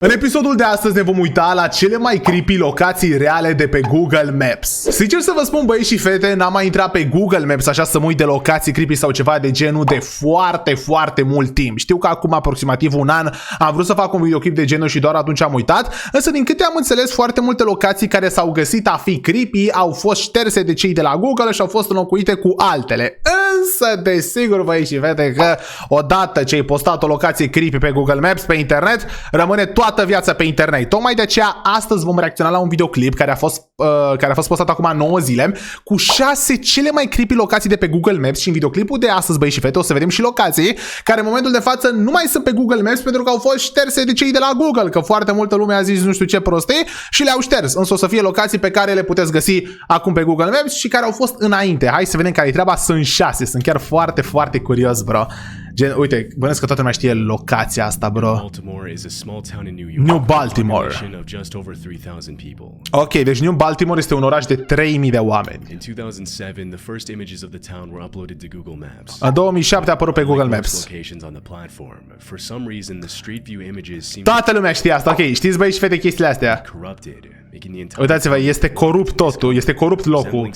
În episodul de astăzi ne vom uita la cele mai creepy locații reale de pe Google Maps. Sincer să vă spun, băieți și fete, n-am mai intrat pe Google Maps așa să mă uit de locații creepy sau ceva de genul de foarte mult timp. Știu că acum aproximativ un an am vrut să fac un videoclip de genul și doar atunci am uitat, însă din câte am înțeles, foarte multe locații care s-au găsit a fi creepy au fost șterse de cei de la Google și au fost înlocuite cu altele. Însă, desigur, băieți și fete, că odată ce ai postat o locație creepy pe Google Maps pe internet, rămâne toată viața pe internet. Tocmai de aceea astăzi vom reacționa la un videoclip care a fost postat acum 9 zile cu 6 cele mai creepy locații de pe Google Maps și în videoclipul de astăzi, băieți și fete, o să vedem și locații care în momentul de față nu mai sunt pe Google Maps pentru că au fost șterse de cei de la Google, că foarte multă lume a zis nu știu ce prostii și le-au șters. Însă o să fie locații pe care le puteți găsi acum pe Google Maps și care au fost înainte. Hai să vedem care-i treaba. Sunt 6. Sunt chiar foarte curios, bro. Gen, uite, bănesc că toată lumea știe locația asta, bro. New Baltimore. Ok, deci New Baltimore este un oraș de 3000 de oameni. În 2007 a apărut pe Google Maps. Toată lumea știe asta, ok, știți, băi și fete, chestiile astea. Uitați-vă, este corupt totul, este corupt locul.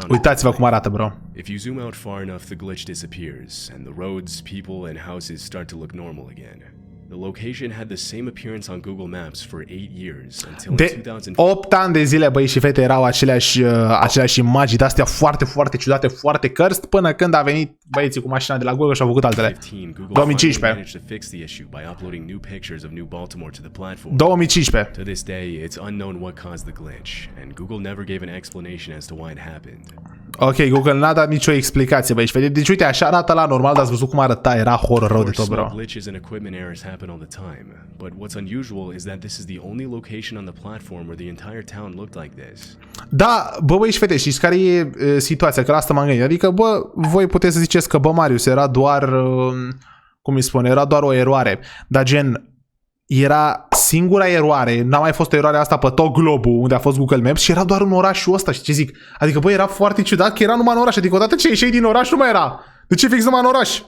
Uitați-vă cum arată, bro. If you zoom out far enough, the glitch disappears, and the roads, people, and houses start to look normal again. The location had the same appearance on Google Maps for 8 years until in 2000. 8 ani de zile, băi și fete, erau aceleași imagini de astea foarte ciudate, foarte cărst, până când a venit băieții cu mașina de la Google și au făcut altele. 2015. 2015. To this day, it's unknown what caused the glitch, and Google never gave an explanation as to why it happened. Ok, Google n-a dat nicio explicație, băi și fete. Deci uite, așa arată la normal, dar ați văzut cum arăta, era horror rău de tot, bro. Glitches and equipment errors happen all the time, but what's unusual is that this is the only location on the platform where the entire town looked like this. Da, băi și fete, știți care e situația? Că la asta m-am gândit. Adică, bă, voi puteți să ziceți că, bă, Marius, era doar, cum îi spune, era doar o eroare. Dar gen, era singura eroare, n-a mai fost o eroare asta pe tot globul unde a fost Google Maps și era doar în orașul ăsta, și ce zic? Adică, bă, era foarte ciudat că era numai în oraș, adică odată ce ieșeai din oraș nu mai era. De ce fix numai în oraș?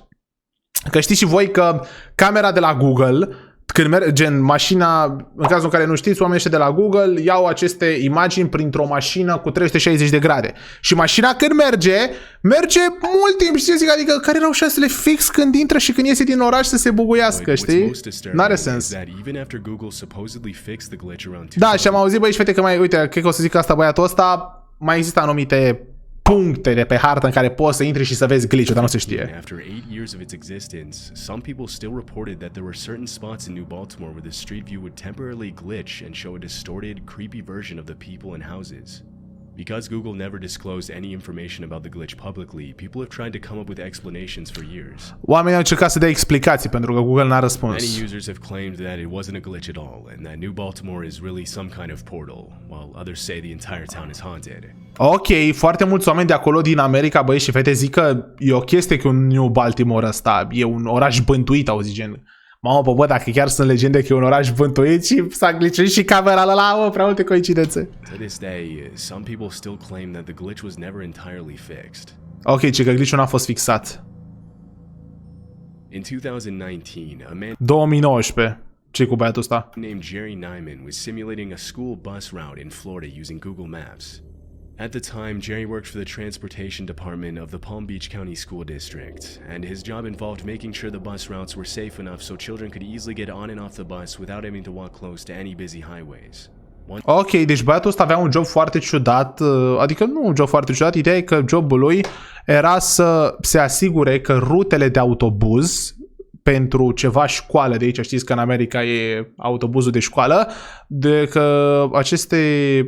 Că știți și voi că camera de la Google, când merge, gen mașina, în cazul în care nu știți, oamenii ăștia de la Google iau aceste imagini printr-o mașină cu 360 de grade. Și mașina când merge mult timp, știți? Adică care erau șansele fix când intră și când iese din oraș să se buguiască, știi? N-are sens. Da, și am auzit, băi și fete, că mai, uite, cred că o să zic asta băiatul ăsta, mai există anumite puncte de pe hartă în care poți să intri și să vezi glitch-ul, dar nu se știe. After 8 years of its existence, some people still reported that there were certain spots in New Baltimore where the street view would temporarily glitch and show a distorted, creepy version of the people and houses. Because Google never disclosed any information about the glitch publicly, people have tried to come up with explanations for years. Oamenii au încercat să dea explicații pentru că Google n-a răspuns. Many users have claimed that it wasn't a glitch at all and that New Baltimore is really some kind of portal, while others say the entire town is haunted. Ok, foarte mulți oameni de acolo din America, băieți și fete, zic că e o chestie că un New Baltimore ăsta e un oraș bântuit, auzi, gen. Mamă, bă, dacă chiar sunt legende că e un oraș bântuit și s-a glitchuit și camera la prea multe coincidențe. To this day, some people still claim that the glitch was never entirely fixed. Ok, ce că glitch-ul n-a fost fixat. In 2019, a man 2019. Ce cu băiatul ăsta? named Jerry Nyman was simulating a school bus route in Florida using Google Maps. At the time, Jerry worked for the transportation department of the Palm Beach County School District, and his job involved making sure the bus routes were safe enough so children could easily get on and off the bus without having to walk close to any busy highways. Ok, deci băiatul ăsta avea un job foarte ciudat, adică nu un job foarte ciudat, ideea e că jobul lui era să se asigure că rutele de autobuz pentru ceva școală, de aici știți că în America e autobuzul de școală, de că aceste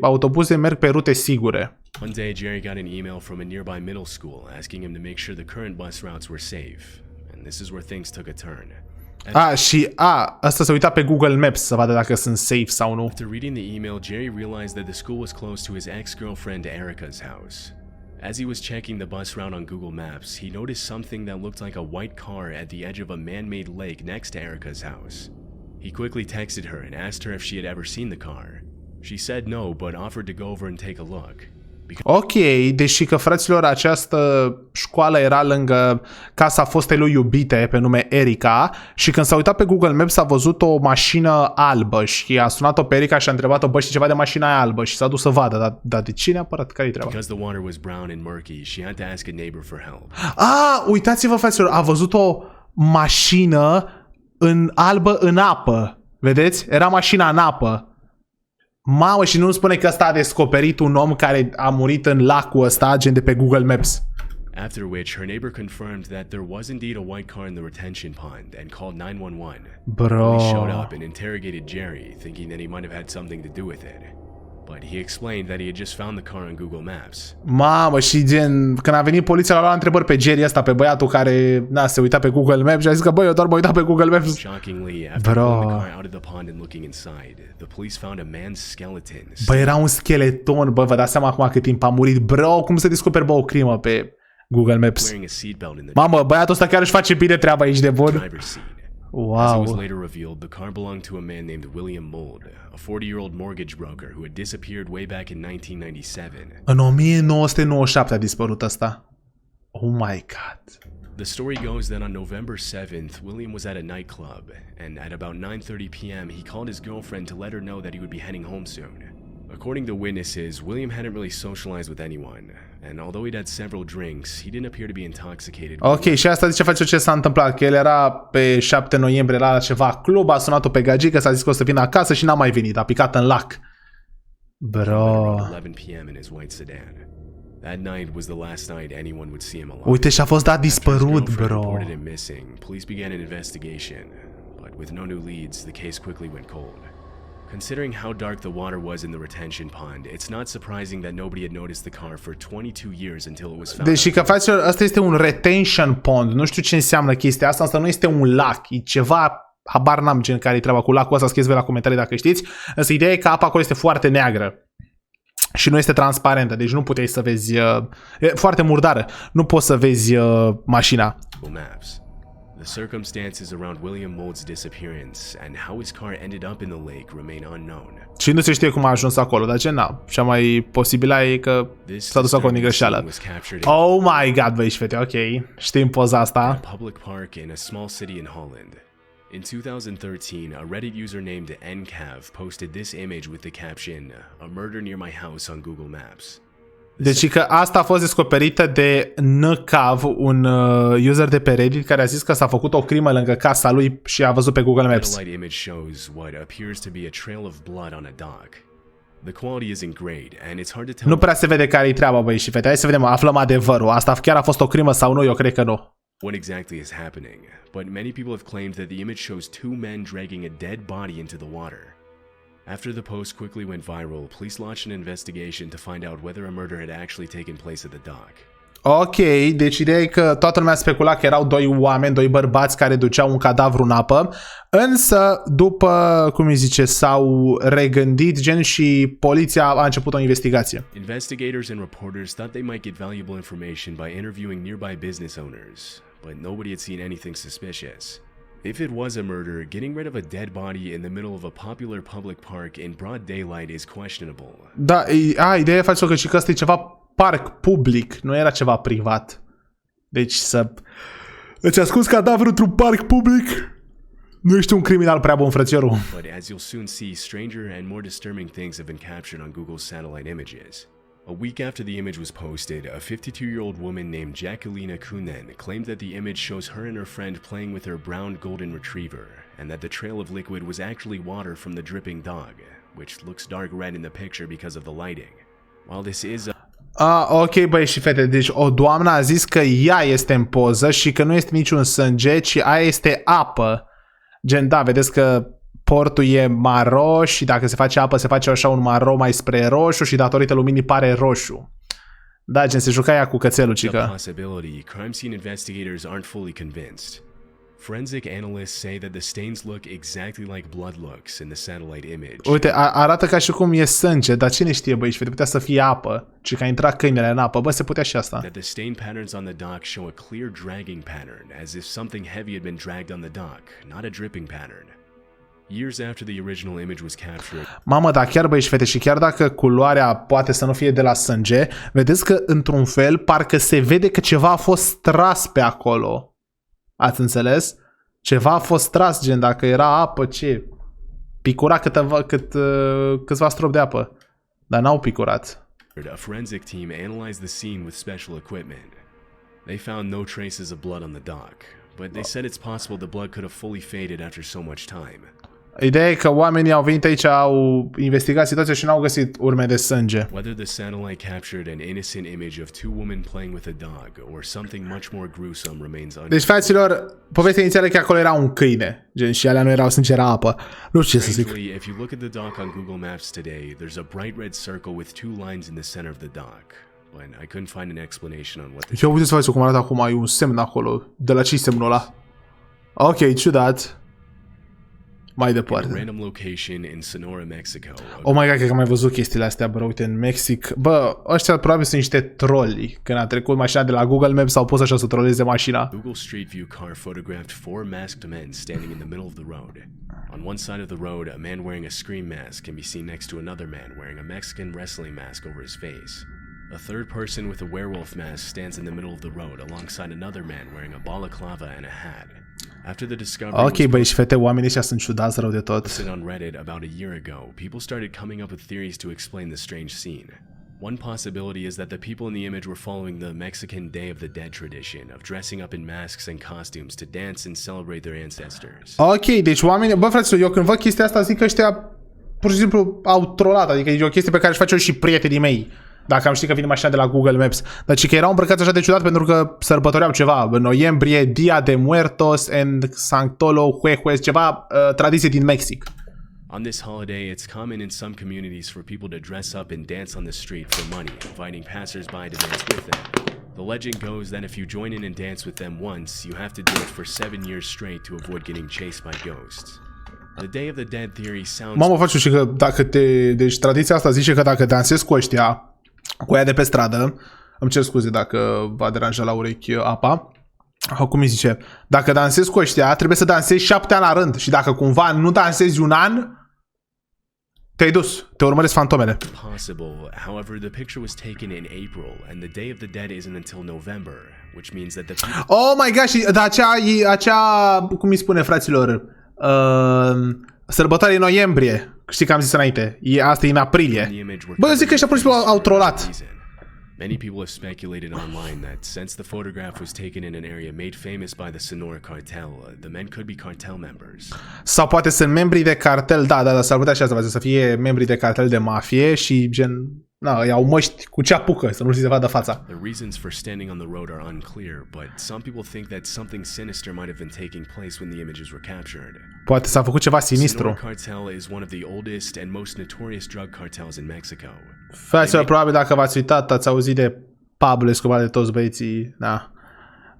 autobuze merg pe rute sigure. One day, Jerry got an email from a nearby middle school asking him to make sure the current bus routes were safe, and this is where things took a turn. Asta se uita pe Google Maps să vadă dacă sunt safe sau nu. After reading the email, Jerry realized that the school was close to his ex-girlfriend Erica's house. As he was checking the bus route on Google Maps, he noticed something that looked like a white car at the edge of a man-made lake next to Erica's house. He quickly texted her and asked her if she had ever seen the car. She said no, but offered to go over and take a look. Ok, deși că, fraților, această școală era lângă casa fostei lui iubite pe nume Erica și când s-a uitat pe Google Maps a văzut o mașină albă și a sunat-o pe Erica și a întrebat-o, bă, știi ceva de mașina aia albă? Și s-a dus să vadă, dar de ce neapărat? Care-i treaba? Uitați-vă, fraților, a văzut o mașină albă în apă. Vedeți? Era mașina în apă. Mamă, și nu-mi spune că ăsta a descoperit un om care a murit în lacul ăsta, gen de pe Google Maps. After which, her neighbor confirmed that there was indeed a white car in the retention pond and called 911. Bro. He showed up and interrogated Jerry, thinking that he might have had something to do with it. But he explained that he had just found the car on Google Maps. Mamă, și gen, când a venit poliția, l-a luat întrebări pe Jerry ăsta, pe băiatul care, se uita pe Google Maps și a zis că, băi, eu doar mă uitam pe Google Maps. Shockingly, after pulling the car out of the pond and looking inside, the police found a man's skeleton. Bă, era un scheleton, bă, vă dați seama acum cât timp a murit. Bro, cum să descoperi, bă, o crimă pe Google Maps? Mamă, băiatul ăsta chiar își face bine treaba aici de bun. Wow. As it was later revealed, the car belonged to a man named William Mould, a 40-year-old mortgage broker who had disappeared way back in 1997. În 1997 a dispărut ăsta. Oh my god. The story goes that on November 7th, William was at a nightclub, and at about 9:30 p.m., he called his girlfriend to let her know that he would be heading home soon. According to witnesses, William hadn't really socialized with anyone, and although he'd had several drinks, he didn't appear to be intoxicated. Ok, și asta zice face ce s-a întâmplat, că el era pe 7 noiembrie la ceva club, a sunat-o pe gagică, s-a zis că o să vină acasă și n-a mai venit, a picat în lac. Bro. 11 p.m. in his white sedan. That night was the last night anyone would see him alive. Uite, și-a fost dat dispărut, bro. Reported him missing. Police began an investigation, but with no new leads, the case quickly went cold. Considering how dark the water was in the retention pond, it's not surprising that nobody had noticed the car for 22 years until it was found. Deși că fraților, ăsta este un retention pond. Nu știu ce înseamnă chestia asta, asta nu este un lac. E ceva, habar n-am gen care-i treaba cu lacul ăsta, scrieți voi la comentarii dacă știți. Însă ideea e că apa acolo este foarte neagră. Și nu este transparentă, deci nu puteai să vezi, e foarte murdară, nu poți să vezi mașina. The circumstances around William Mould's disappearance and how his car ended up in the lake remain unknown. Și nu se știe cum a ajuns acolo, dar ce n-a. Cea mai posibilă e că s-a dus acolo din greșeală. Oh my god, băi și fete, ok. Știm poza asta. Public park in a small city in Holland. In 2013, a Reddit user named NCAV posted this image with the caption, "A murder near my house" on Google Maps. Deci că asta a fost descoperită de NCAV, un user de pe Reddit care a zis că s-a făcut o crimă lângă casa lui și a văzut pe Google Maps. The image shows what appears to be a trail of blood on a dock. The quality isn't great and it's hard to tell. Nu prea se vede care-i treaba, băi și fete. Hai să vedem, aflăm adevărul. Asta chiar a fost o crimă sau nu? Eu cred că nu. What exactly is happening? But many people have claimed that the image shows two men dragging a dead body into the water. After the post quickly went viral, police launched an investigation to find out whether a murder had actually taken place at the dock. Ok, deci ideea e că toată lumea specula că erau doi oameni, doi bărbați care duceau un cadavru în apă, însă după, cum îi zice, s-au regândit gen și poliția a început o investigație. Investigators and reporters thought they might get valuable information by interviewing nearby business owners, but nobody had seen anything suspicious. If it was a murder, getting rid of a dead body in the middle of a popular public park in broad daylight is questionable. Da, ideea e că și că ăsta e ceva parc public, nu era ceva privat. Deci îți ascunzi cadavrul într-un parc public? Nu ești un criminal prea bun, frățiorul. But as you'll soon see, stranger and more disturbing things have been captured on Google's satellite images. A week after the image was posted, a 52-year-old woman named Jacqueline Kunen claimed that the image shows her and her friend playing with her brown golden retriever, and that the trail of liquid was actually water from the dripping dog, which looks dark red in the picture because of the lighting. While this is ok, băi și fete, deci o doamnă a zis că ea este în poză și că nu este niciun sânge, ci aia este apă. Gen, da, vedeți că portul e maro și dacă se face apă, se face așa un maro mai spre roșu și datorită luminii pare roșu. Da, gen, se juca ea cu cățelul, cică. Crime scene investigators aren't fully convinced. Forensic analysts say that the stains look exactly like blood looks in the satellite image. Uite, arată ca și cum e sânge, dar cine știe, băi, și putea să fie apă, ci că a intrat câinele în apă, bă, se putea și asta. That the stain patterns on the dock show a clear dragging pattern, as if something heavy had been dragged on the dock, not a dripping pattern. Years after the original image was captured, Mamă, dar chiar băieți și fete, și chiar dacă culoarea poate să nu fie de la sânge, vedeți că într-un fel parcă se vede că ceva a fost tras pe acolo. Ați înțeles? Ceva a fost tras, gen dacă era apă, ce? Picura câțiva strop de apă. Dar n-au picurat. a forensic team analyzed the scene with special equipment. They found no traces of blood on the dock, but they said it's possible the blood could have fully faded after so much time. Ideea e că oamenii au venit aici, au investigat situația și n-au găsit urme de sânge. Whether the satellite captured an innocent image of two women playing with a dog or something much more gruesome remains unknown. Deci, fraților, povestea inițială e că acolo era un câine, gen, și alea nu erau sânge, era apă. Nu știu ce să zic. If you look at the dock on Google Maps today, there's a bright red circle with two lines in the center of the dock. But I couldn't find an explanation on what this. Eu puteți să faceți cum arată acum, e un semn acolo. De la ce semnul ăla? Ok, ciudat. Mai departe. Random location in Sonora, Mexico. Oh my god, cred că am mai văzut chestiile astea, bro, uite, în Mexic. Bă, ăștia probabil sunt niște troli. Când a trecut mașina de la Google Maps, au pus așa să troleze mașina. Google Street View car photographed four masked men standing in the middle of the road. On one side of the road, a man wearing a scream mask can be seen next to another man wearing a Mexican wrestling mask over his face. A third person with a werewolf mask stands in the middle of the road alongside another man wearing a balaclava and a hat. After the discovery Ok, băi și fete, oamenii ăștia sunt ciudați rău de tot. on Reddit about a year ago, people started coming up with theories to explain the strange scene. One possibility is that the people in the image were following the Mexican Day of the Dead tradition of dressing up in masks and costumes to dance and celebrate their ancestors. Ok, deci oamenii, bă fraților, eu când văd chestia asta zic că ăștia pur și simplu au trolat, adică e o chestie pe care își face eu și prietenii mei. Dacă am ști că vine mașina de la Google Maps. Deci că erau îmbrăcați așa de ciudat pentru că sărbătoreau ceva. În noiembrie, Dia de Muertos and Sanctolo Huehues, ceva tradiție din Mexic. On this holiday, it's common in some communities for people to dress up and dance on the street for money, inviting passers-by to dance with them. The legend goes that if you join in and dance with them once, you have to do it for 7 years straight to avoid getting chased by ghosts. The Day of the Dead theory sounds... Mamă, faci și că dacă te... Deci tradiția asta zice că dacă dansezi cu ăștia, cu aia de pe stradă, îmi cer scuze dacă va deranja la urechi apa, cum îi zice, dacă dansezi cu ăștia, trebuie să dansezi 7 ani la rând și dacă cumva nu dansezi un an, te-ai dus, te urmăresc fantomele. Possible. However, the picture was taken in April and the Day of the Dead isn't until November, which means that the people... Oh my gosh, dar acea, cum îi spune fraților, sărbătoare în noiembrie. Știi că am zis înainte. Asta e în aprilie. Bă, eu zic că ăștia pur și simplu au trolat. Many people have speculated online that since the photograph was taken in an area made famous by the Sonora cartel, the men could be cartel members. Sau poate sunt membri de cartel, da, s-ar putea așa să fie membri de cartel de mafie și gen, na, iau măști cu ce apucă, să nu se vadă fața. The reasons for standing on the road are unclear, but some people think that something sinister might have been taking place when the images were captured. Poate s-a făcut ceva sinistru. Sonora cartel is one of the oldest and most notorious drug cartels in Mexico. Fraților, probabil dacă v-ați uitat, ați auzit de Pablo Escobar, de toți băieții, da.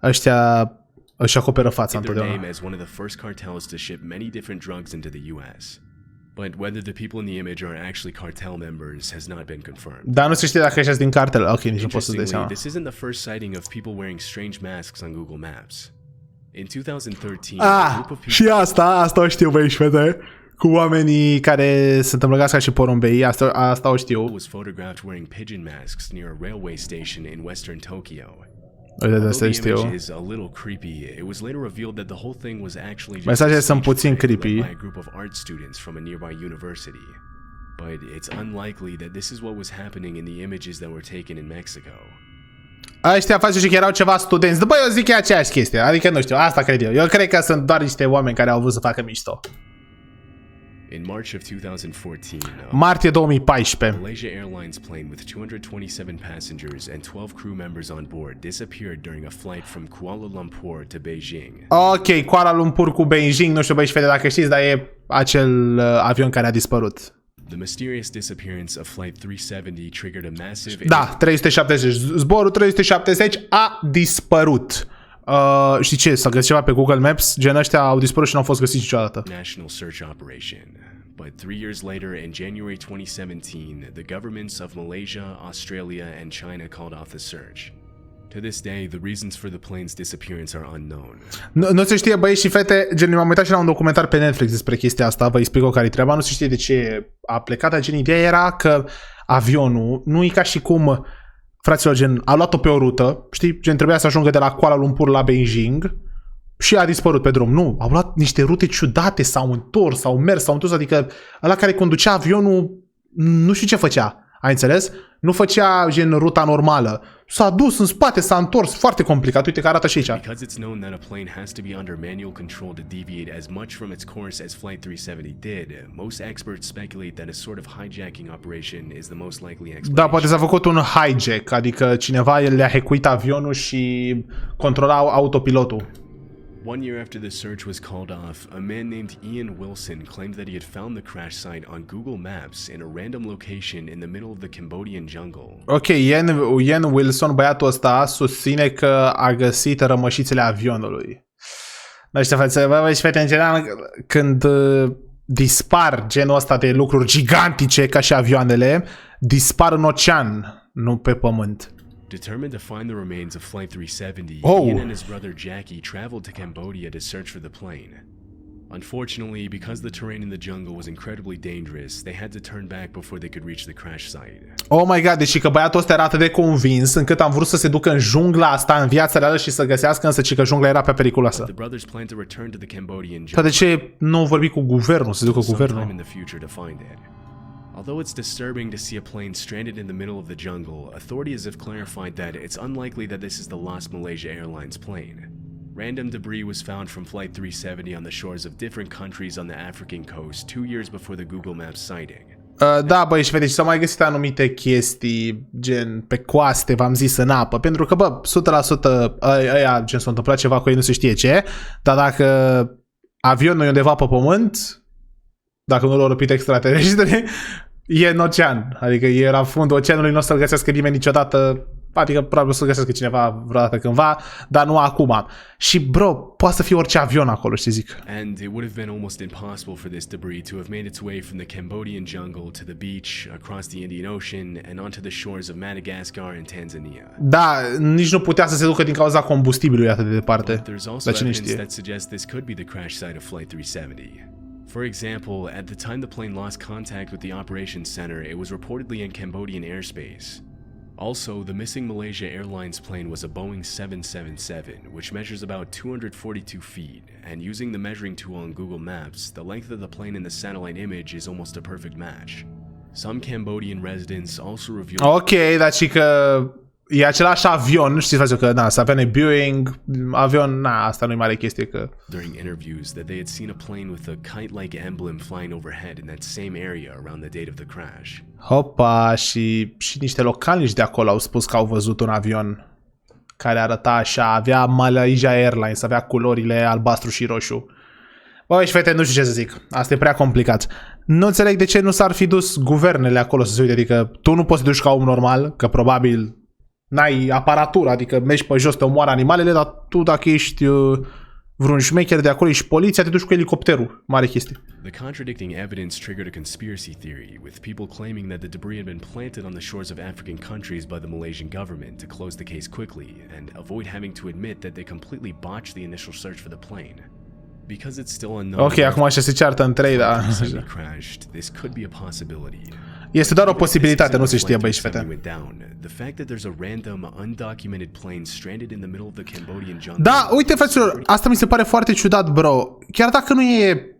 Ăștia își acoperă fața întotdeauna. Their name as one of the first cartels to ship many different drugs into the US. But whether the people in the image are actually cartel members has not been confirmed. Dar nu se știe dacă ăștia sunt din cartel. Ok, nici nu pot să-ți dai seama. This isn't the first sighting of people wearing strange masks on Google Maps. In 2013, și asta o știu, băi și fete. Cu oamenii care sunt îmbrăcați ca și porumbei, asta o știu. Was photographed wearing pigeon masks near a railway station in western Tokyo. Is a little creepy. It was later revealed that the whole thing was actually mesajele sunt puțin creepy. By a group of art students from a nearby university. But it's unlikely that this is what was happening in the images that were taken in Mexico. Ăștia face și că erau ceva studenți. După eu zic că e aceeași chestie. Adică nu știu, asta cred eu. Eu cred că sunt doar niște oameni care au vrut să facă mișto. In March of 2014, martie 2014, Malaysia Airlines plane with 227 passengers and 12 crew members on board disappeared during a flight from Kuala Lumpur to Beijing. Ok, Kuala Lumpur cu Beijing, nu știu băi și fete dacă știți, dar e acel avion care a dispărut. The mysterious disappearance of flight 370 triggered a massive... Da, 370. Zborul 370 a dispărut. Știi ce? S-a găsit ceva pe Google Maps? Gen ăștia au dispărut și nu au fost găsiți niciodată. National search operation. But 3 years later, in January 2017, the governments of Malaysia, Australia, and China called off the search. To this day, the reasons for the plane's disappearance are unknown. Nu se știe, băieți și fete, gen, m-am uitat și la un documentar pe Netflix despre chestia asta, vă explic care-i treaba, nu se știe de ce a plecat, dar gen, ideea era că avionul nu e ca și cum, fraților, gen, a luat-o pe o rută, știi, gen, trebuia să ajungă de la Kuala Lumpur la Beijing și a dispărut pe drum. Nu, au luat niște rute ciudate, s-au întors, s-au mers, s-au întors, adică ăla care conducea avionul nu știu ce făcea. Ai înțeles? Nu făcea gen ruta normală. S-a dus în spate, s-a întors, foarte complicat. Uite că arată și aici. Because it's known that a plane has to be under manual control to deviate as much from its course as Flight 370 did, most experts speculate that a sort of hijacking operation is the most likely explanation. Da, poate s-a făcut un hijack, adică cineva le-a hackuit avionul și controla autopilotul. 1 year after the search was called off, a man named Ian Wilson claimed that he had found the crash site on Google Maps in a random location in the middle of the Cambodian jungle. Ok, Ian Wilson, băiatul ăsta, susține că a găsit rămășițele avionului. Nu știu, vă și fete, în general, când dispar genul ăsta de lucruri gigantice, ca și avioanele, dispar în ocean, nu pe pământ. Determined to find the remains of Flight 370, Ian and his brother Jackie traveled to Cambodia to search for the plane. Unfortunately, because the terrain in the jungle was incredibly dangerous, they had to turn back before they could reach the crash site. Oh my god, deci că băiatul ăsta era atât de convins încât am vrut să se ducă în jungla asta, în viața reală și să găsească, însă că jungla era prea periculoasă. The brothers planned to return to the Cambodian jungle. Dar de ce nu vorbi cu guvernul, să se ducă cu guvernul? Although it's disturbing to see a plane stranded in the middle of the jungle, authorities have clarified that it's unlikely that this is the lost Malaysia Airlines plane. Random debris was found from Flight 370 on the shores of different countries on the African coast 2 years before the Google Maps sighting. Da, băi, și vedeți, s-au mai găsit anumite chestii, gen pe coaste, v-am zis, în apă, pentru că, bă, 100% ăia, gen, s-a întâmplat ceva cu ei, nu se știe ce, dar dacă avionul e undeva pe pământ, dacă nu l-au răpit extraterestri, e în ocean. Adică e la fundul oceanului, nu o să-l găsească nimeni niciodată. Adică probabil o să-l găsească cineva vreodată cândva, dar nu acum. Și, bro, poate să fie orice avion acolo, știi zic. And it would have been almost impossible for this debris to have made its way from the Cambodian jungle to the beach, across the Indian Ocean, and onto the shores of Madagascar and Tanzania. Da, nici nu putea să se ducă din cauza combustibilului atât de departe. There's also evidence that suggests this could be the crash site of Flight 370. For example, at the time the plane lost contact with the operations center, it was reportedly in Cambodian airspace. Also, the missing Malaysia Airlines plane was a Boeing 777, which measures about 242 feet, and using the measuring tool on Google Maps, the length of the plane in the satellite image is almost a perfect match. Some Cambodian residents also revealed... Ok, dar și că e același avion, știți, face că, na, să avea Boeing, avion, na, asta nu e mare chestie că... During interviews that they had seen a plane with a kite-like emblem flying overhead in that same area around the date of the crash. Hopa, și niște localnici de acolo au spus că au văzut un avion care arăta așa, avea Malaysia Airlines, avea culorile albastru și roșu. Băi, și fete, nu știu ce să zic, asta e prea complicat. Nu înțeleg de ce nu s-ar fi dus guvernele acolo să se uite, adică tu nu poți să te duci ca om normal, că probabil n-ai aparatură, adică mergi pe jos, te omoară animalele, dar tu dacă ești vreun șmecher de acolo și poliția, te duci cu elicopterul. Mare chestie. The contradicting evidence triggered a conspiracy theory, with people claiming that the debris had been planted on the shores of African countries by the Malaysian government to close the case quickly and avoid having to admit that they completely botched the initial search for the plane. Because it's still unknown. Ok, acum așa se ceartă în trei, da. Crashed, this could be a possibility. Este doar o posibilitate, nu se știe, băi și fete. Da, uite, fraților, asta mi se pare foarte ciudat, bro. Chiar dacă nu e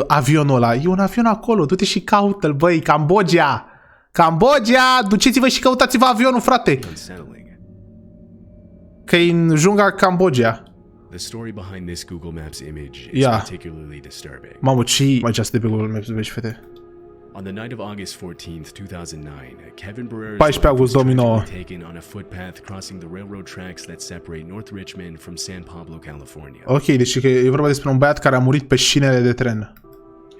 avionul ăla, e un avion acolo, du-te și caută-l, băi, Cambodgia! Cambodgia! Duceți-vă și căutați-vă avionul, frate! Că e în jungla Cambodgia. The story behind this Google Maps image is particularly disturbing. Mamă, ce imagine asta de pe Google Maps, băi și fete? On the night of August 14th, 2009, Kevin Barrera's 14 august 2009 taken on a footpath crossing the railroad tracks that separate North Richmond from San Pablo, California. Ok, deci că e vorba despre un băiat care a murit pe șinele de tren.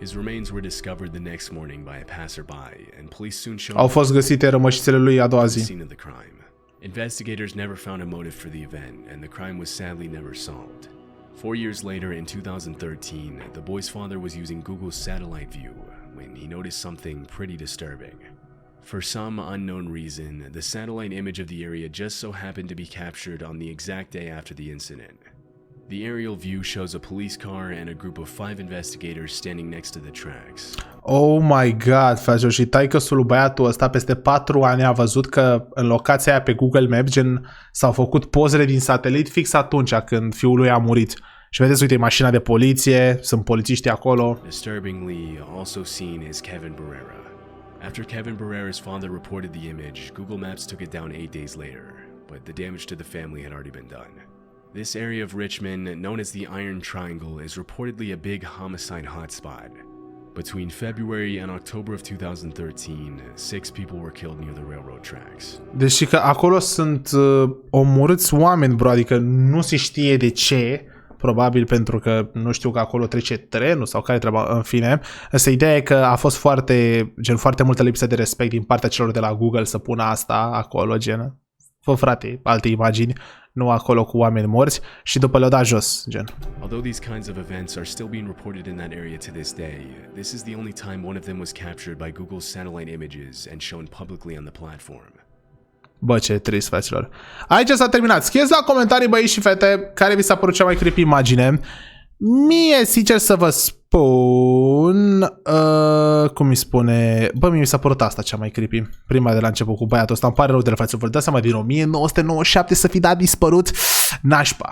His remains were discovered the next morning by a passerby, and police soon showed Au fost găsite rămășițele lui a doua zi. Investigators never found a motive for the event, and the crime was sadly never solved. 4 years later, in 2013, the boy's father was using Google's satellite view when he noticed something pretty disturbing. For some unknown reason, the satellite image of the area just so happened to be captured on the exact day after the incident. The aerial view shows a police car and a group of 5 investigators standing next to the tracks. Oh my god, fraților, și taică-sul lui băiatul ăsta peste 4 ani a văzut că în locația aia pe Google Maps, gen, s-au făcut pozele din satelit fix atunci când fiul lui a murit. Și vedeți, uite, e mașina de poliție, sunt polițiști acolo. Disturbingly, also seen is Kevin Barrera. After Kevin Barrera's father reported the image, Google Maps took it down 8 days later, but the damage to the family had already been done. This area of Richmond, known as the Iron Triangle, is reportedly a big homicide hotspot. Between February and October of 2013, 6 people were killed near the railroad tracks. Deci că acolo sunt omorâți oameni, bro, adică nu se știe de ce, probabil pentru că nu știu că acolo trece trenul sau care treaba, în fine. Însă ideea e că a fost foarte multă lipsă de respect din partea celor de la Google să pună asta acolo, gen. Fă, frate, alte imagini, nu acolo cu oameni morți, și după le-au dat jos, gen. Although these kinds of events are still being reported in that area to this day, this is the only time one of them was captured by Google's satellite images and shown publicly on the platform. Bă, ce trist, fraților. Aici s-a terminat. Scrieți la comentarii, băieți și fete, care vi s-a părut cea mai creepy imagine. Mie, sincer să vă spun, cum îi spune, bă, mie mi s-a părut asta cea mai creepy. Prima de la început cu băiatul ăsta, îmi pare rău de la fraților. Vă dați seama, din 1997 să fi dat dispărut, nașpa.